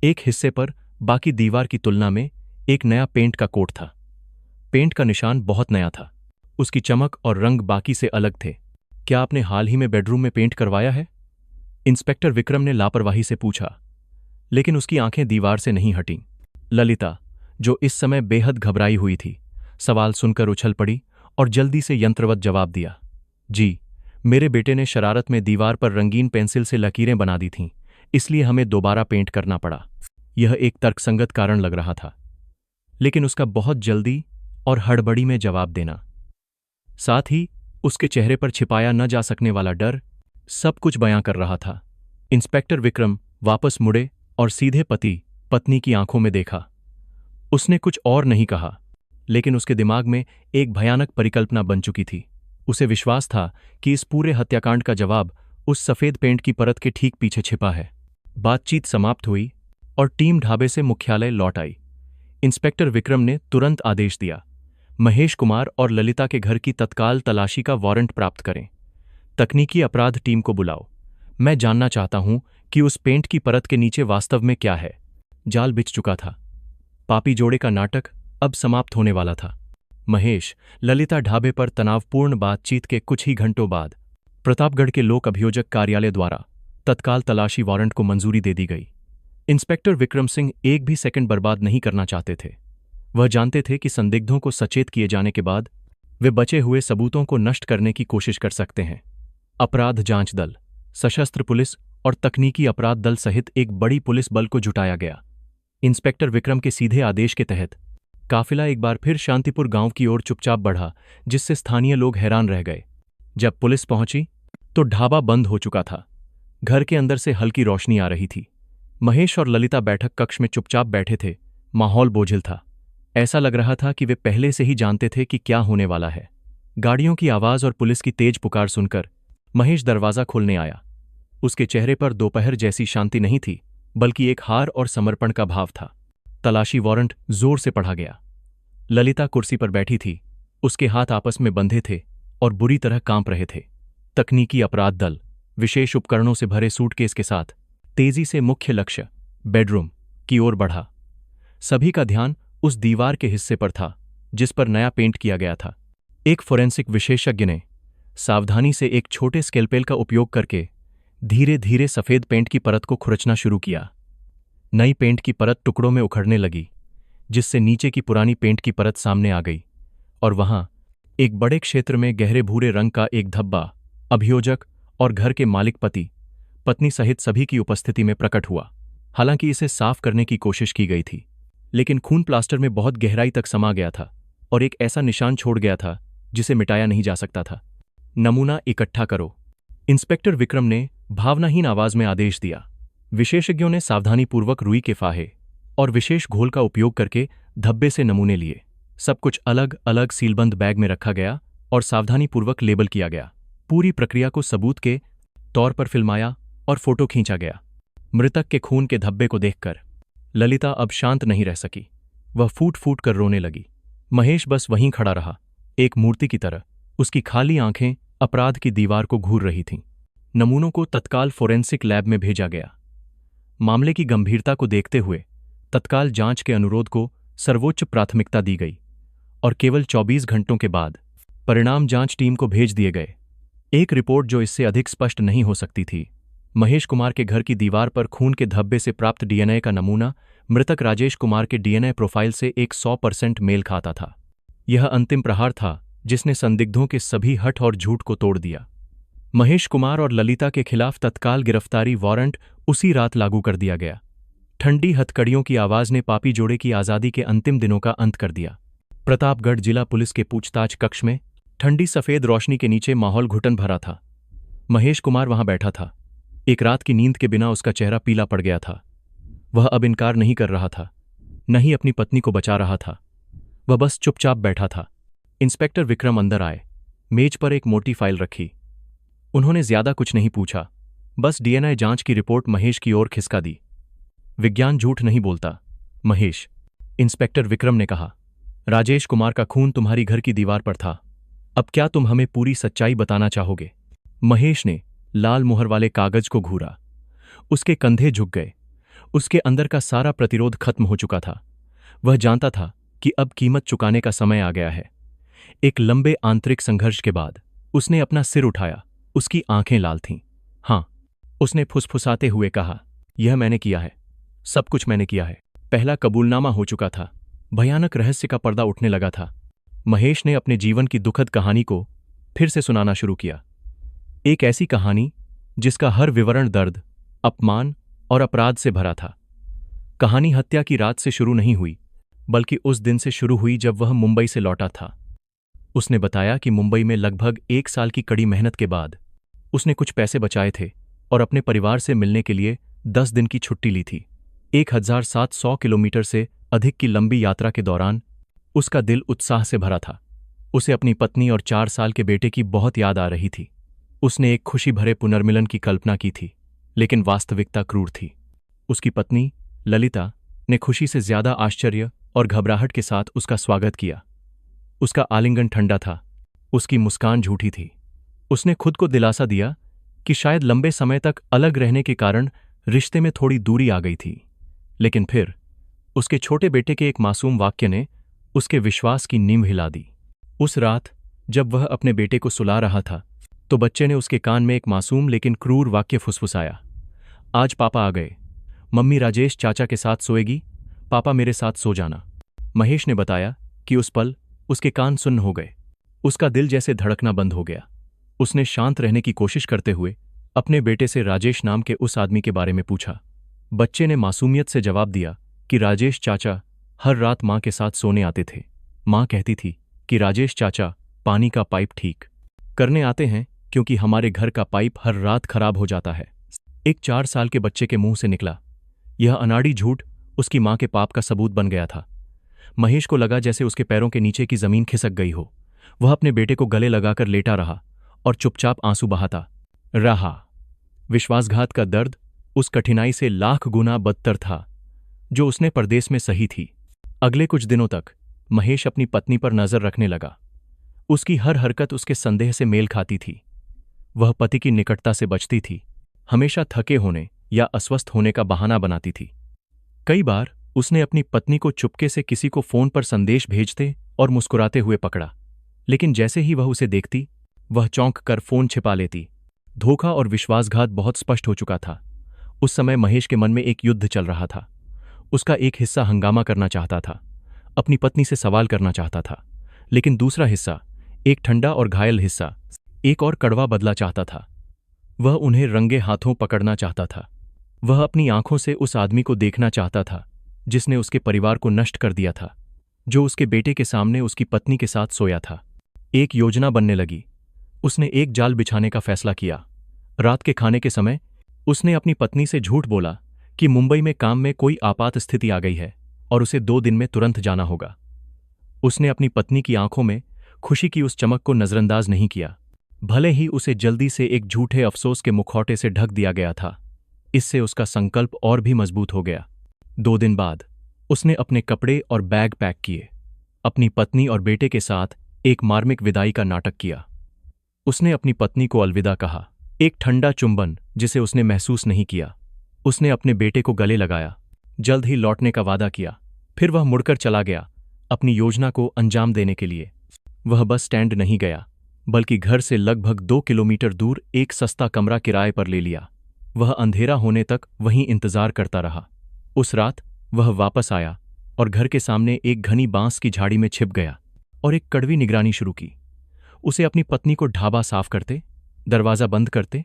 [SPEAKER 1] एक हिस्से पर बाकी दीवार की तुलना में एक नया पेंट का कोट था। पेंट का निशान बहुत नया था। उसकी चमक और रंग बाकी से अलग थे। क्या आपने हाल ही में बेडरूम में पेंट करवाया है? इंस्पेक्टर विक्रम ने लापरवाही से पूछा, लेकिन उसकी आंखें दीवार से नहीं हटीं। ललिता, जो इस समय बेहद घबराई हुई थी, सवाल सुनकर उछल पड़ी और जल्दी से यंत्रवत जवाब दिया। जी, मेरे बेटे ने शरारत में दीवार पर रंगीन पेंसिल से लकीरें बना दी थीं, इसलिए हमें दोबारा पेंट करना पड़ा। यह एक तर्कसंगत कारण लग रहा था, लेकिन उसका बहुत जल्दी और हड़बड़ी में जवाब देना, साथ ही उसके चेहरे पर छिपाया न जा सकने वाला डर, सब कुछ बयां कर रहा था। इंस्पेक्टर विक्रम वापस मुड़े और सीधे पति पत्नी की आंखों में देखा। उसने कुछ और नहीं कहा, लेकिन उसके दिमाग में एक भयानक परिकल्पना बन चुकी थी। उसे विश्वास था कि इस पूरे हत्याकांड का जवाब उस सफेद पेंट की परत के ठीक पीछे छिपा है। बातचीत समाप्त हुई और टीम ढाबे से मुख्यालय लौट आई। इंस्पेक्टर विक्रम ने तुरंत आदेश दिया, महेश कुमार और ललिता के घर की तत्काल तलाशी का वारंट प्राप्त करें। तकनीकी अपराध टीम को बुलाओ। मैं जानना चाहता हूं कि उस पेंट की परत के नीचे वास्तव में क्या है। जाल बिछ चुका था। पापी जोड़े का नाटक अब समाप्त होने वाला था। महेश ललिता ढाबे पर तनावपूर्ण बातचीत के कुछ ही घंटों बाद प्रतापगढ़ के लोक अभियोजक कार्यालय द्वारा तत्काल तलाशी वारंट को मंजूरी दे दी गई। इंस्पेक्टर विक्रम सिंह एक भी सेकंड बर्बाद नहीं करना चाहते थे। वह जानते थे कि संदिग्धों को सचेत किए जाने के बाद वे बचे हुए सबूतों को नष्ट करने की कोशिश कर सकते हैं। अपराध जांच दल, सशस्त्र पुलिस और तकनीकी अपराध दल सहित एक बड़ी पुलिस बल को जुटाया गया। इंस्पेक्टर विक्रम के सीधे आदेश के तहत काफिला एक बार फिर शांतिपुर गांव की ओर चुपचाप बढ़ा, जिससे स्थानीय लोग हैरान रह गए। जब पुलिस पहुंची तो ढाबा बंद हो चुका था। घर के अंदर से हल्की रोशनी आ रही थी। महेश और ललिता बैठक कक्ष में चुपचाप बैठे थे। माहौल बोझिल था। ऐसा लग रहा था कि वे पहले से ही जानते थे कि क्या होने वाला है। गाड़ियों की आवाज और पुलिस की तेज पुकार सुनकर महेश दरवाजा खोलने आया। उसके चेहरे पर दोपहर जैसी शांति नहीं थी, बल्कि एक हार और समर्पण का भाव था। तलाशी वारंट जोर से पढ़ा गया। ललिता कुर्सी पर बैठी थी। उसके हाथ आपस में बंधे थे और बुरी तरह कांप रहे थे। तकनीकी अपराध दल विशेष उपकरणों से भरे सूटकेस के साथ तेजी से मुख्य लक्ष्य बेडरूम की ओर बढ़ा। सभी का ध्यान उस दीवार के हिस्से पर था जिस पर नया पेंट किया गया था। एक फोरेंसिक विशेषज्ञ ने सावधानी से एक छोटे स्केलपेल का उपयोग करके धीरे धीरे सफेद पेंट की परत को खुरचना शुरू किया। नई पेंट की परत टुकड़ों में उखड़ने लगी, जिससे नीचे की पुरानी पेंट की परत सामने आ गई और वहां एक बड़े क्षेत्र में गहरे भूरे रंग का एक धब्बा अभियोजक और घर के मालिक पति पत्नी सहित सभी की उपस्थिति में प्रकट हुआ। हालांकि इसे साफ करने की कोशिश की गई थी, लेकिन खून प्लास्टर में बहुत गहराई तक समा गया था और एक ऐसा निशान छोड़ गया था जिसे मिटाया नहीं जा सकता था। नमूना इकट्ठा करो, इंस्पेक्टर विक्रम ने भावनाहीन आवाज में आदेश दिया। विशेषज्ञों ने सावधानीपूर्वक रुई के फाहे और विशेष घोल का उपयोग करके धब्बे से नमूने लिए। सब कुछ अलग अलग सीलबंद बैग में रखा गया और सावधानीपूर्वक लेबल किया गया। पूरी प्रक्रिया को सबूत के तौर पर फिल्माया और फोटो खींचा गया। मृतक के खून के धब्बे को देखकर ललिता अब शांत नहीं रह सकी। वह फूट फूट कर रोने लगी। महेश बस वहीं खड़ा रहा, एक मूर्ति की तरह। उसकी खाली आंखें अपराध की दीवार को घूर रही थीं। नमूनों को तत्काल फोरेंसिक लैब में भेजा गया। मामले की गंभीरता को देखते हुए तत्काल जांच के अनुरोध को सर्वोच्च प्राथमिकता दी गई और केवल 24 घंटों के बाद परिणाम जांच टीम को भेज दिए गए। एक रिपोर्ट जो इससे अधिक स्पष्ट नहीं हो सकती थी। महेश कुमार के घर की दीवार पर खून के धब्बे से प्राप्त डीएनए का नमूना मृतक राजेश कुमार के डीएनए प्रोफाइल से 100% मेल खाता था। यह अंतिम प्रहार था जिसने संदिग्धों के सभी हठ और झूठ को तोड़ दिया। महेश कुमार और ललिता के खिलाफ तत्काल गिरफ्तारी वारंट उसी रात लागू कर दिया गया। ठंडी हथकड़ियों की आवाज ने पापी जोड़े की आजादी के अंतिम दिनों का अंत कर दिया। प्रतापगढ़ जिला पुलिस के पूछताछ कक्ष में ठंडी सफेद रोशनी के नीचे माहौल घुटन भरा था। महेश कुमार वहां बैठा था। एक रात की नींद के बिना उसका चेहरा पीला पड़ गया था। वह अब इनकार नहीं कर रहा था, न ही अपनी पत्नी को बचा रहा था। वह बस चुपचाप बैठा था। इंस्पेक्टर विक्रम अंदर आए। मेज पर एक मोटी फाइल रखी। उन्होंने ज्यादा कुछ नहीं पूछा, बस डीएनए जांच की रिपोर्ट महेश की ओर खिसका दी। विज्ञान झूठ नहीं बोलता, महेश, इंस्पेक्टर विक्रम ने कहा। राजेश कुमार का खून तुम्हारी घर की दीवार पर था। अब क्या तुम हमें पूरी सच्चाई बताना चाहोगे? महेश ने लाल मुहर वाले कागज को घूरा। उसके कंधे झुक गए। उसके अंदर का सारा प्रतिरोध खत्म हो चुका था। वह जानता था कि अब कीमत चुकाने का समय आ गया है। एक लंबे आंतरिक संघर्ष के बाद उसने अपना सिर उठाया। उसकी आंखें लाल थीं। हाँ, उसने फुसफुसाते हुए कहा, यह मैंने किया है, सब कुछ मैंने किया है। पहला कबूलनामा हो चुका था। भयानक रहस्य का पर्दा उठने लगा था। महेश ने अपने जीवन की दुखद कहानी को फिर से सुनाना शुरू किया। एक ऐसी कहानी जिसका हर विवरण दर्द, अपमान और अपराध से भरा था। कहानी हत्या की रात से शुरू नहीं हुई, बल्कि उस दिन से शुरू हुई जब वह मुंबई से लौटा था। उसने बताया कि मुंबई में लगभग 1 साल की कड़ी मेहनत के बाद उसने कुछ पैसे बचाए थे और अपने परिवार से मिलने के लिए 10 दिन की छुट्टी ली थी। 1700 किलोमीटर से अधिक की लंबी यात्रा के दौरान उसका दिल उत्साह से भरा था। उसे अपनी पत्नी और 4 साल के बेटे की बहुत याद आ रही थी। उसने एक खुशी भरे पुनर्मिलन की कल्पना की थी, लेकिन वास्तविकता क्रूर थी। उसकी पत्नी ललिता ने खुशी से ज्यादा आश्चर्य और घबराहट के साथ उसका स्वागत किया। उसका आलिंगन ठंडा था, उसकी मुस्कान झूठी थी। उसने खुद को दिलासा दिया कि शायद लंबे समय तक अलग रहने के कारण रिश्ते में थोड़ी दूरी आ गई थी। लेकिन फिर उसके छोटे बेटे के एक मासूम वाक्य ने उसके विश्वास की नींव हिला दी। उस रात जब वह अपने बेटे को सुला रहा था तो बच्चे ने उसके कान में एक मासूम लेकिन क्रूर वाक्य फुसफुसाया। आज पापा आ गए। मम्मी राजेश चाचा के साथ सोएगी, पापा मेरे साथ सो जाना। महेश ने बताया कि उस पल उसके कान सुन्न हो गए। उसका दिल जैसे धड़कना बंद हो गया। उसने शांत रहने की कोशिश करते हुए अपने बेटे से राजेश नाम के उस आदमी के बारे में पूछा। बच्चे ने मासूमियत से जवाब दिया कि राजेश चाचा हर रात मां के साथ सोने आते थे। मां कहती थी कि राजेश चाचा पानी का पाइप ठीक करने आते हैं क्योंकि हमारे घर का पाइप हर रात खराब हो जाता है। एक 4 साल के बच्चे के मुंह से निकला यह अनाड़ी झूठ उसकी मां के पाप का सबूत बन गया था। महेश को लगा जैसे उसके पैरों के नीचे की जमीन खिसक गई हो। वह अपने बेटे को गले लगाकर लेटा रहा और चुपचाप आंसू बहाता रहा। विश्वासघात का दर्द उस कठिनाई से लाख गुना बदतर था जो उसने परदेश में सही थी। अगले कुछ दिनों तक महेश अपनी पत्नी पर नजर रखने लगा। उसकी हर हरकत उसके संदेह से मेल खाती थी। वह पति की निकटता से बचती थी, हमेशा थके होने या अस्वस्थ होने का बहाना बनाती थी। कई बार उसने अपनी पत्नी को चुपके से किसी को फोन पर संदेश भेजते और मुस्कुराते हुए पकड़ा, लेकिन जैसे ही वह उसे देखती वह चौंक कर फोन छिपा लेती। धोखा और विश्वासघात बहुत स्पष्ट हो चुका था। उस समय महेश के मन में एक युद्ध चल रहा था। उसका एक हिस्सा हंगामा करना चाहता था, अपनी पत्नी से सवाल करना चाहता था, लेकिन दूसरा हिस्सा, एक ठंडा और घायल हिस्सा, एक और कड़वा बदला चाहता था। वह उन्हें रंगे हाथों पकड़ना चाहता था। वह अपनी आंखों से उस आदमी को देखना चाहता था जिसने उसके परिवार को नष्ट कर दिया था, जो उसके बेटे के सामने उसकी पत्नी के साथ सोया था। एक योजना बनने लगी। उसने एक जाल बिछाने का फैसला किया। रात के खाने के समय उसने अपनी पत्नी से झूठ बोला कि मुंबई में काम में कोई आपात स्थिति आ गई है और उसे 2 दिन में तुरंत जाना होगा। उसने अपनी पत्नी की आंखों में खुशी की उस चमक को नजरअंदाज नहीं किया, भले ही उसे जल्दी से एक झूठे अफसोस के मुखौटे से ढक दिया गया था। इससे उसका संकल्प और भी मजबूत हो गया। 2 दिन बाद उसने अपने कपड़े और बैग पैक किए, अपनी पत्नी और बेटे के साथ एक मार्मिक विदाई का नाटक किया। उसने अपनी पत्नी को अलविदा कहा, एक ठंडा चुंबन जिसे उसने महसूस नहीं किया। उसने अपने बेटे को गले लगाया, जल्द ही लौटने का वादा किया। फिर वह मुड़कर चला गया अपनी योजना को अंजाम देने के लिए। वह बस स्टैंड नहीं गया, बल्कि घर से लगभग 2 किलोमीटर दूर एक सस्ता कमरा किराए पर ले लिया। वह अंधेरा होने तक वहीं इंतजार करता रहा। उस रात वह वापस आया और घर के सामने एक घनी बांस की झाड़ी में छिप गया और एक कड़वी निगरानी शुरू की। उसे अपनी पत्नी को ढाबा साफ करते, दरवाजा बंद करते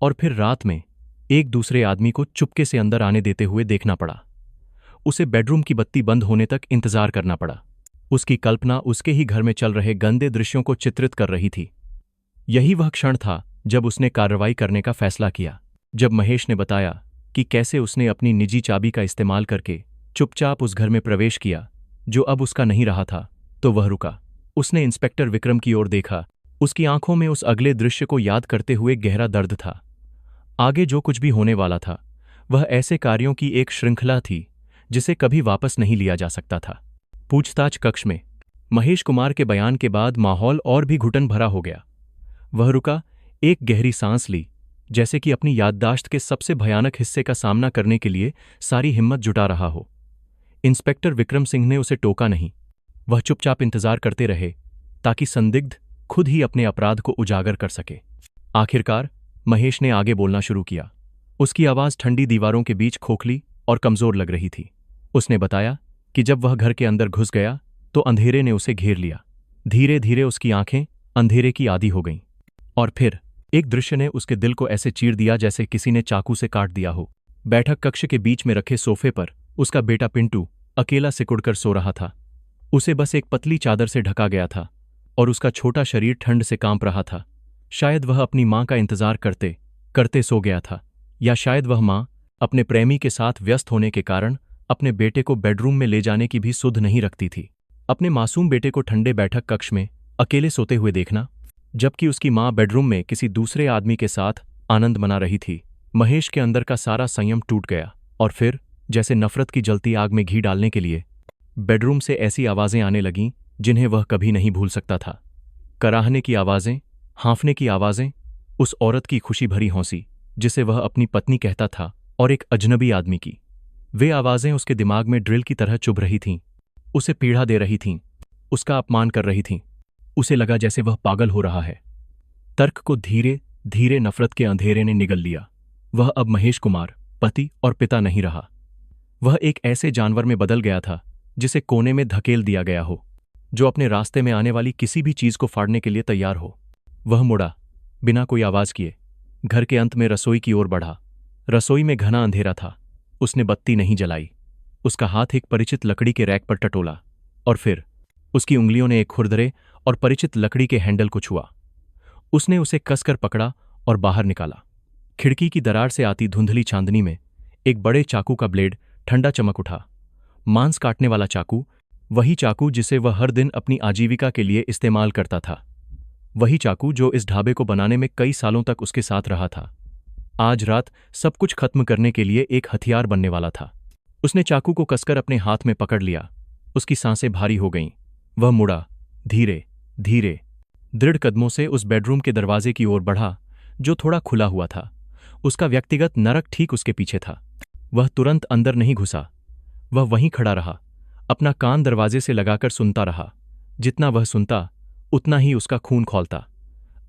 [SPEAKER 1] और फिर रात में एक दूसरे आदमी को चुपके से अंदर आने देते हुए देखना पड़ा। उसे बेडरूम की बत्ती बंद होने तक इंतजार करना पड़ा। उसकी कल्पना उसके ही घर में चल रहे गंदे दृश्यों को चित्रित कर रही थी। यही वह क्षण था जब उसने कार्रवाई करने का फैसला किया। जब महेश ने बताया कि कैसे उसने अपनी निजी चाबी का इस्तेमाल करके चुपचाप उस घर में प्रवेश किया जो अब उसका नहीं रहा था, तो वह रुका। उसने इंस्पेक्टर विक्रम की ओर देखा। उसकी आंखों में उस अगले दृश्य को याद करते हुए गहरा दर्द था। आगे जो कुछ भी होने वाला था वह ऐसे कार्यों की एक श्रृंखला थी जिसे कभी वापस नहीं लिया जा सकता था। पूछताछ कक्ष में महेश कुमार के बयान के बाद माहौल और भी घुटन भरा हो गया। वह रुका, एक गहरी सांस ली, जैसे कि अपनी याददाश्त के सबसे भयानक हिस्से का सामना करने के लिए सारी हिम्मत जुटा रहा हो। इंस्पेक्टर विक्रम सिंह ने उसे टोका नहीं। वह चुपचाप इंतजार करते रहे ताकि संदिग्ध खुद ही अपने अपराध को उजागर कर सके। आखिरकार महेश ने आगे बोलना शुरू किया। उसकी आवाज ठंडी दीवारों के बीच खोखली और कमजोर लग रही थी। उसने बताया कि जब वह घर के अंदर घुस गया तो अंधेरे ने उसे घेर लिया। धीरे धीरे उसकी आंखें अंधेरे की आदी हो गईं और फिर एक दृश्य ने उसके दिल को ऐसे चीर दिया जैसे किसी ने चाकू से काट दिया हो। बैठक कक्ष के बीच में रखे सोफे पर उसका बेटा पिंटू अकेला सिकुड़कर सो रहा था। उसे बस एक पतली चादर से ढका गया था और उसका छोटा शरीर ठंड से कांप रहा था। शायद वह अपनी मां का इंतजार करते करते सो गया था, या शायद वह मां अपने प्रेमी के साथ व्यस्त होने के कारण अपने बेटे को बेडरूम में ले जाने की भी सुध नहीं रखती थी। अपने मासूम बेटे को ठंडे बैठक कक्ष में अकेले सोते हुए देखना, जबकि उसकी मां बेडरूम में किसी दूसरे आदमी के साथ आनंद मना रही थी, महेश के अंदर का सारा संयम टूट गया। और फिर जैसे नफरत की जलती आग में घी डालने के लिए बेडरूम से ऐसी आवाजें आने लगीं जिन्हें वह कभी नहीं भूल सकता था। कराहने की आवाजें, हाँफने की आवाजें, उस औरत की खुशी भरी हौंसी जिसे वह अपनी पत्नी कहता था, और एक अजनबी आदमी की। वे आवाजें उसके दिमाग में ड्रिल की तरह चुभ रही थीं, उसे पीड़ा दे रही थीं, उसका अपमान कर रही थीं। उसे लगा जैसे वह पागल हो रहा है। तर्क को धीरे धीरे नफरत के अंधेरे ने निगल लिया। वह अब महेश कुमार, पति और पिता नहीं रहा। वह एक ऐसे जानवर में बदल गया था जिसे कोने में धकेल दिया गया हो, जो अपने रास्ते में आने वाली किसी भी चीज को फाड़ने के लिए तैयार हो। वह मुड़ा, बिना कोई आवाज किए, घर के अंत में रसोई की ओर बढ़ा। रसोई में घना अंधेरा था। उसने बत्ती नहीं जलाई। उसका हाथ एक परिचित लकड़ी के रैक पर टटोला, और फिर उसकी उंगलियों ने एक खुरदरे और परिचित लकड़ी के हैंडल को छुआ। उसने उसे कसकर पकड़ा और बाहर निकाला। खिड़की की दरार से आती धुंधली चांदनी में एक बड़े चाकू का ब्लेड ठंडा चमक उठा। मांस काटने वाला चाकू, वही चाकू जिसे वह हर दिन अपनी आजीविका के लिए इस्तेमाल करता था। वही चाकू जो इस ढाबे को बनाने में कई सालों तक उसके साथ रहा था। आज रात सब कुछ खत्म करने के लिए एक हथियार बनने वाला था। उसने चाकू को कसकर अपने हाथ में पकड़ लिया। उसकी सांसें भारी हो गईं। वह मुड़ा, धीरे धीरे, दृढ़ कदमों से उस बेडरूम के दरवाजे की ओर बढ़ा जो थोड़ा खुला हुआ था। उसका व्यक्तिगत नरक ठीक उसके पीछे था। वह तुरंत अंदर नहीं घुसा। वह वहीं खड़ा रहा, अपना कान दरवाजे से लगाकर सुनता रहा। जितना वह सुनता, उतना ही उसका खून खौलता।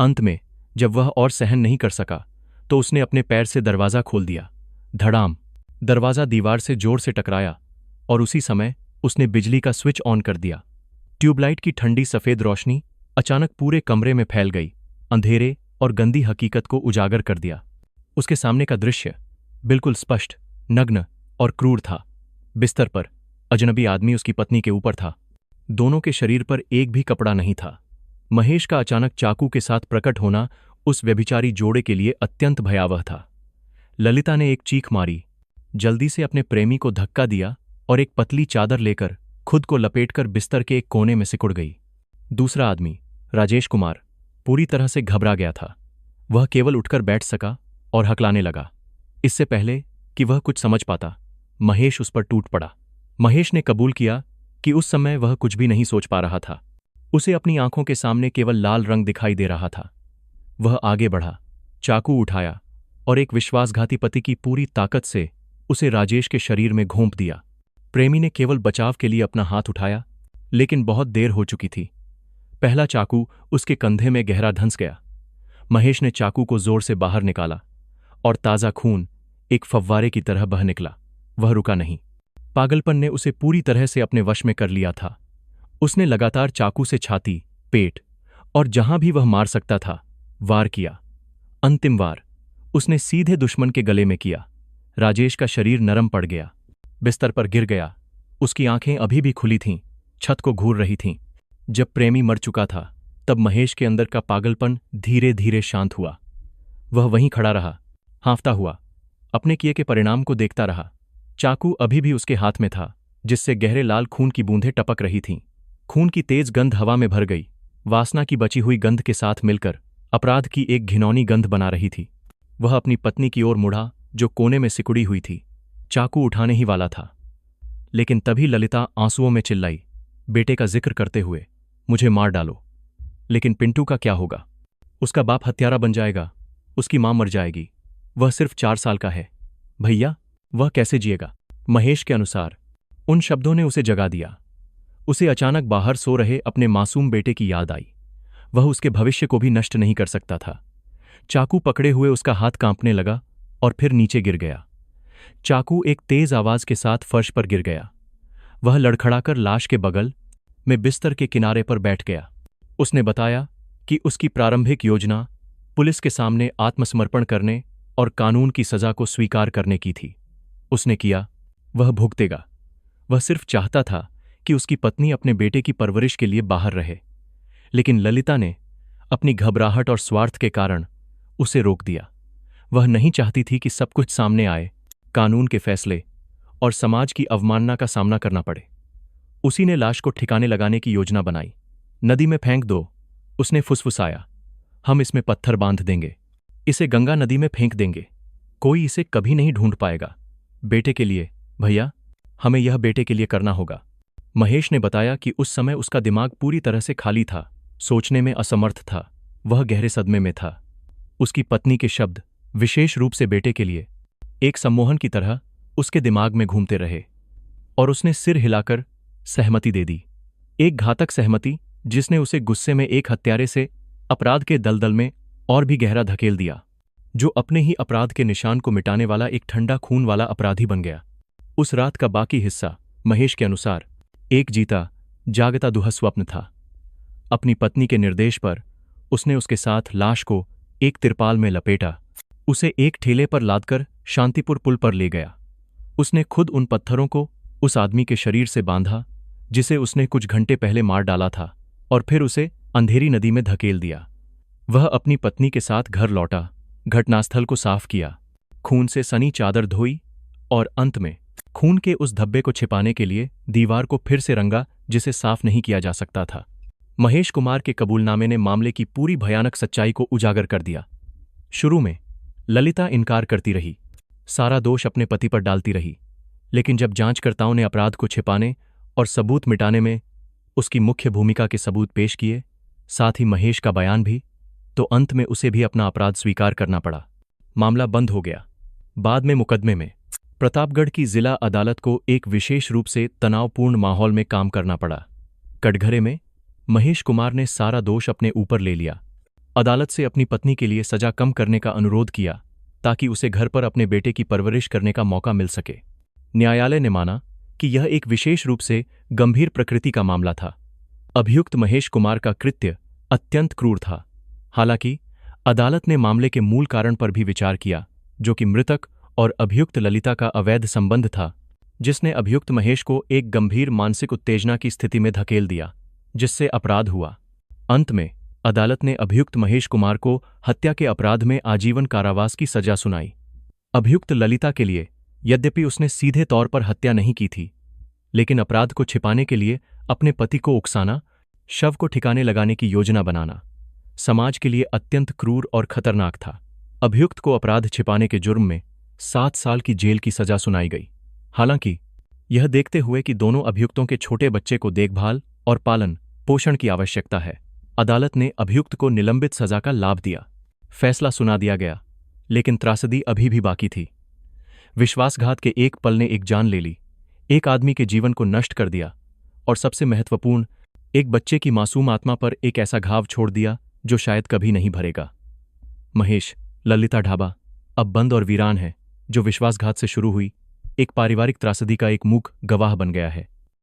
[SPEAKER 1] अंत में जब वह और सहन नहीं कर सका तो उसने अपने पैर से दरवाजा खोल दिया। धड़ाम, दरवाजा दीवार से जोर से टकराया, और उसी समय उसने बिजली का स्विच ऑन कर दिया। ट्यूबलाइट की ठंडी सफेद रोशनी अचानक पूरे कमरे में फैल गई, अंधेरे और गंदी हकीकत को उजागर कर दिया। उसके सामने का दृश्य बिल्कुल स्पष्ट, नग्न और क्रूर था। बिस्तर पर अजनबी आदमी उसकी पत्नी के ऊपर था। दोनों के शरीर पर एक भी कपड़ा नहीं था। महेश का अचानक चाकू के साथ प्रकट होना उस व्यभिचारी जोड़े के लिए अत्यंत भयावह था। ललिता ने एक चीख मारी, जल्दी से अपने प्रेमी को धक्का दिया और एक पतली चादर लेकर खुद को लपेटकर बिस्तर के एक कोने में सिकुड़ गई। दूसरा आदमी, राजेश कुमार, पूरी तरह से घबरा गया था। वह केवल उठकर बैठ सका और हकलाने लगा। इससे पहले कि वह कुछ समझ पाता, महेश उस पर टूट पड़ा। महेश ने कबूल किया कि उस समय वह कुछ भी नहीं सोच पा रहा था। उसे अपनी आंखों के सामने केवल लाल रंग दिखाई दे रहा था। वह आगे बढ़ा, चाकू उठाया और एक विश्वासघाती पति की पूरी ताकत से उसे राजेश के शरीर में घोंप दिया। प्रेमी ने केवल बचाव के लिए अपना हाथ उठाया, लेकिन बहुत देर हो चुकी थी। पहला चाकू उसके कंधे में गहरा धंस गया। महेश ने चाकू को जोर से बाहर निकाला और ताज़ा खून एक फव्वारे की तरह बह निकला। वह रुका नहीं। पागलपन ने उसे पूरी तरह से अपने वश में कर लिया था। उसने लगातार चाकू से छाती, पेट और जहां भी वह मार सकता था वार किया। अंतिम वार उसने सीधे दुश्मन के गले में किया। राजेश का शरीर नरम पड़ गया, बिस्तर पर गिर गया। उसकी आंखें अभी भी खुली थीं, छत को घूर रही थीं। जब प्रेमी मर चुका था, तब महेश के अंदर का पागलपन धीरे धीरे शांत हुआ। वह वहीं खड़ा रहा, हाँफता हुआ, अपने किए के परिणाम को देखता रहा। चाकू अभी भी उसके हाथ में था, जिससे गहरे लाल खून की बूंदें टपक रही थीं। खून की तेज गंध हवा में भर गई, वासना की बची हुई गंध के साथ मिलकर अपराध की एक घिनौनी गंध बना रही थी। वह अपनी पत्नी की ओर मुड़ा, जो कोने में सिकुड़ी हुई थी। चाकू उठाने ही वाला था, लेकिन तभी ललिता आंसुओं में चिल्लाई, बेटे का जिक्र करते हुए, मुझे मार डालो। लेकिन पिंटू का क्या होगा? उसका बाप हत्यारा बन जाएगा, उसकी मां मर जाएगी। वह सिर्फ 4 साल का है। भैया, वह कैसे जिएगा? महेश के अनुसार उन शब्दों ने उसे जगा दिया। उसे अचानक बाहर सो रहे अपने मासूम बेटे की याद आई। वह उसके भविष्य को भी नष्ट नहीं कर सकता था। चाकू पकड़े हुए उसका हाथ कांपने लगा और फिर नीचे गिर गया। चाकू एक तेज आवाज के साथ फर्श पर गिर गया। वह लड़खड़ाकर लाश के बगल में बिस्तर के किनारे पर बैठ गया। उसने बताया कि उसकी प्रारंभिक योजना पुलिस के सामने आत्मसमर्पण करने और कानून की सजा को स्वीकार करने की थी। उसने किया, वह भुगतेगा। वह सिर्फ चाहता था कि उसकी पत्नी अपने बेटे की परवरिश के लिए बाहर रहे, लेकिन ललिता ने अपनी घबराहट और स्वार्थ के कारण उसे रोक दिया। वह नहीं चाहती थी कि सब कुछ सामने आए, कानून के फैसले और समाज की अवमानना का सामना करना पड़े। उसी ने लाश को ठिकाने लगाने की योजना बनाई। नदी में फेंक दो, उसने फुसफुसाया। हम इसमें पत्थर बांध देंगे, इसे गंगा नदी में फेंक देंगे, कोई इसे कभी नहीं ढूंढ पाएगा। बेटे के लिए भैया, हमें यह बेटे के लिए करना होगा। महेश ने बताया कि उस समय उसका दिमाग पूरी तरह से खाली था, सोचने में असमर्थ था, वह गहरे सदमे में था। उसकी पत्नी के शब्द, विशेष रूप से बेटे के लिए, एक सम्मोहन की तरह उसके दिमाग में घूमते रहे और उसने सिर हिलाकर सहमति दे दी। एक घातक सहमति जिसने उसे गुस्से में एक हत्यारे से अपराध के दलदल में और भी गहरा धकेल दिया, जो अपने ही अपराध के निशान को मिटाने वाला एक ठंडा खून वाला अपराधी बन गया। उस रात का बाकी हिस्सा महेश के अनुसार एक जीता जागता दुःस्वप्न था। अपनी पत्नी के निर्देश पर उसने उसके साथ लाश को एक तिरपाल में लपेटा, उसे एक ठेले पर लादकर शांतिपुर पुल पर ले गया। उसने खुद उन पत्थरों को उस आदमी के शरीर से बांधा जिसे उसने कुछ घंटे पहले मार डाला था, और फिर उसे अंधेरी नदी में धकेल दिया। वह अपनी पत्नी के साथ घर लौटा, घटनास्थल को साफ किया, खून से सनी चादर धोई और अंत में खून के उस धब्बे को छिपाने के लिए दीवार को फिर से रंगा जिसे साफ नहीं किया जा सकता था। महेश कुमार के कबूलनामे ने मामले की पूरी भयानक सच्चाई को उजागर कर दिया। शुरू में ललिता इनकार करती रही, सारा दोष अपने पति पर डालती रही, लेकिन जब जांचकर्ताओं ने अपराध को छिपाने और सबूत मिटाने में उसकी मुख्य भूमिका के सबूत पेश किए, साथ ही महेश का बयान भी, तो अंत में उसे भी अपना अपराध स्वीकार करना पड़ा। मामला बंद हो गया। बाद में मुकदमे में प्रतापगढ़ की जिला अदालत को एक विशेष रूप से तनावपूर्ण माहौल में काम करना पड़ा। कटघरे में महेश कुमार ने सारा दोष अपने ऊपर ले लिया, अदालत से अपनी पत्नी के लिए सजा कम करने का अनुरोध किया ताकि उसे घर पर अपने बेटे की परवरिश करने का मौका मिल सके। न्यायालय ने माना कि यह एक विशेष रूप से गंभीर प्रकृति का मामला था। अभियुक्त महेश कुमार का कृत्य अत्यंत क्रूर था। हालांकि अदालत ने मामले के मूल कारण पर भी विचार किया, जो कि मृतक और अभियुक्त ललिता का अवैध संबंध था, जिसने अभियुक्त महेश को एक गंभीर मानसिक उत्तेजना की स्थिति में धकेल दिया, जिससे अपराध हुआ। अंत में अदालत ने अभियुक्त महेश कुमार को हत्या के अपराध में आजीवन कारावास की सजा सुनाई। अभियुक्त ललिता के लिए, यद्यपि उसने सीधे तौर पर हत्या नहीं की थी, लेकिन अपराध को छिपाने के लिए अपने पति को उकसाना, शव को ठिकाने लगाने की योजना बनाना समाज के लिए अत्यंत क्रूर और खतरनाक था। अभियुक्त को अपराध छिपाने के जुर्म में 7 साल की जेल की सजा सुनाई गई। हालांकि यह देखते हुए कि दोनों अभियुक्तों के छोटे बच्चे को देखभाल और पालन पोषण की आवश्यकता है, अदालत ने अभियुक्त को निलंबित सजा का लाभ दिया। फैसला सुना दिया गया, लेकिन त्रासदी अभी भी बाकी थी। विश्वासघात के एक पल ने एक जान ले ली, एक आदमी के जीवन को नष्ट कर दिया, और सबसे महत्वपूर्ण, एक बच्चे की मासूम आत्मा पर एक ऐसा घाव छोड़ दिया जो शायद कभी नहीं भरेगा। महेश, ललिता ढाबा अब बंद और वीरान है, जो विश्वासघात से शुरू हुई एक पारिवारिक त्रासदी का एक मूक गवाह बन गया है।